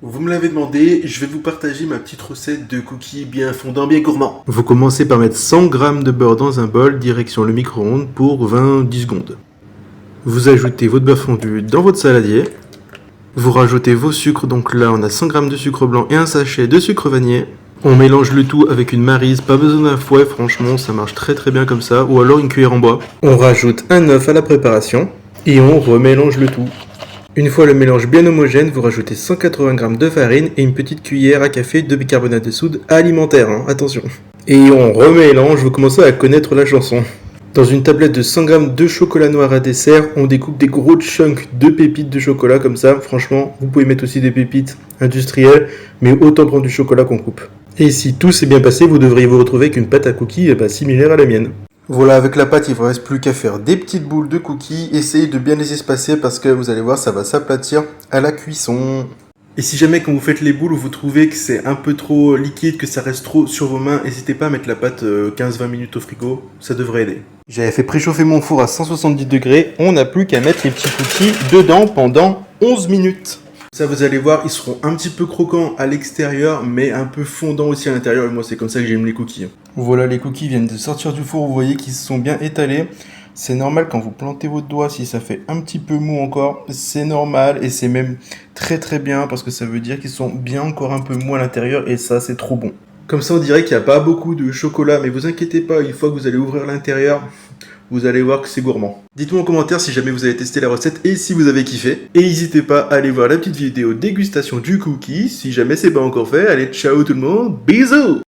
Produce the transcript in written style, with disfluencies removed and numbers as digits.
Vous me l'avez demandé, je vais vous partager ma petite recette de cookies bien fondants, bien gourmands. Vous commencez par mettre 100 g de beurre dans un bol, direction le micro-ondes pour 20-10 secondes. Vous ajoutez votre beurre fondu dans votre saladier. Vous rajoutez vos sucres, donc là on a 100 g de sucre blanc et un sachet de sucre vanillé. On mélange le tout avec une maryse, pas besoin d'un fouet, franchement ça marche très bien comme ça, ou alors une cuillère en bois. On rajoute un œuf à la préparation et on remélange le tout. Une fois le mélange bien homogène, vous rajoutez 180 g de farine et une petite cuillère à café de bicarbonate de soude alimentaire, attention. Et on remélange, vous commencez à connaître la chanson. Dans une tablette de 100 g de chocolat noir à dessert, on découpe des gros chunks de pépites de chocolat comme ça. Franchement, vous pouvez mettre aussi des pépites industrielles, mais autant prendre du chocolat qu'on coupe. Et si tout s'est bien passé, vous devriez vous retrouver avec une pâte à cookies similaire à la mienne. Voilà, avec la pâte, il ne vous reste plus qu'à faire des petites boules de cookies. Essayez de bien les espacer parce que vous allez voir, ça va s'aplatir à la cuisson. Et si jamais quand vous faites les boules, vous trouvez que c'est un peu trop liquide, que ça reste trop sur vos mains, n'hésitez pas à mettre la pâte 15-20 minutes au frigo, ça devrait aider. J'avais fait préchauffer mon four à 170 degrés, on n'a plus qu'à mettre les petits cookies dedans pendant 11 minutes. Ça, vous allez voir, ils seront un petit peu croquants à l'extérieur, mais un peu fondants aussi à l'intérieur. Et moi, c'est comme ça que j'aime les cookies. Voilà, les cookies viennent de sortir du four. Vous voyez qu'ils se sont bien étalés. C'est normal quand vous plantez votre doigt, si ça fait un petit peu mou encore, c'est normal. Et c'est même très bien parce que ça veut dire qu'ils sont bien encore un peu mous à l'intérieur. Et ça, c'est trop bon. Comme ça, on dirait qu'il n'y a pas beaucoup de chocolat. Mais vous inquiétez pas, une fois que vous allez ouvrir l'intérieur, vous allez voir que c'est gourmand. Dites-moi en commentaire si jamais vous avez testé la recette et si vous avez kiffé. Et n'hésitez pas à aller voir la petite vidéo dégustation du cookie. Si jamais c'est pas encore fait, allez, ciao tout le monde, bisous!